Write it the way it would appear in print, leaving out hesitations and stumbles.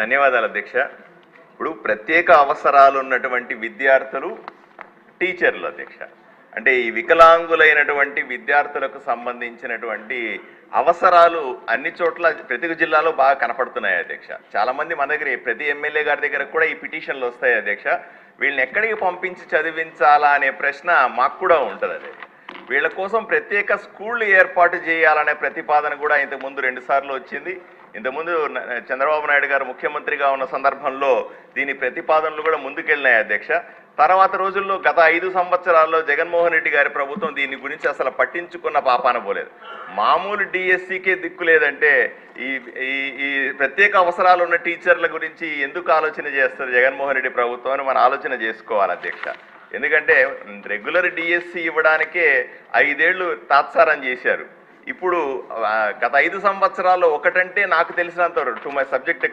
ధన్యవాదాలు అధ్యక్ష. ఇప్పుడు ప్రత్యేక అవసరాలు ఉన్నటువంటి విద్యార్థులు, టీచర్లు అధ్యక్ష, అంటే ఈ వికలాంగులైనటువంటి విద్యార్థులకు సంబంధించినటువంటి అవసరాలు అన్ని చోట్ల ప్రతి జిల్లాలో బాగా కనపడుతున్నాయి అధ్యక్ష. చాలా మంది మన దగ్గర ప్రతి ఎమ్మెల్యే గారి దగ్గర కూడా ఈ పిటిషన్లు వస్తాయి అధ్యక్ష. వీళ్ళని ఎక్కడికి పంపించి చదివించాలా అనే ప్రశ్న మాకు కూడా ఉంటుంది. అదే వీళ్ళ కోసం ప్రత్యేక స్కూళ్ళు ఏర్పాటు చేయాలనే ప్రతిపాదన కూడా ఇంతకుముందు 2 సార్లు వచ్చింది. ఇంతకుముందు చంద్రబాబు నాయుడు గారు ముఖ్యమంత్రిగా ఉన్న సందర్భంలో దీని ప్రతిపాదనలు కూడా ముందుకెళ్ళినాయి అధ్యక్ష. తర్వాత రోజుల్లో గత 5 సంవత్సరాల్లో జగన్మోహన్ రెడ్డి గారి ప్రభుత్వం దీని గురించి అసలు పట్టించుకున్న పాపాన పోలేదు. మామూలు డిఎస్సికే దిక్కు లేదంటే ఈ ఈ ప్రత్యేక అవసరాలు ఉన్న టీచర్ల గురించి ఎందుకు ఆలోచన చేస్తారు జగన్మోహన్ రెడ్డి ప్రభుత్వం అని మనం ఆలోచన చేసుకోవాలి అధ్యక్ష. ఎందుకంటే రెగ్యులర్ డిఎస్సి ఇవ్వడానికే 5 ఏళ్ళు తాత్సారం చేశారు. ఇప్పుడు గత 5 సంవత్సరాల్లో ఒకటంటే నాకు తెలిసినంత టు మై సబ్జెక్ట్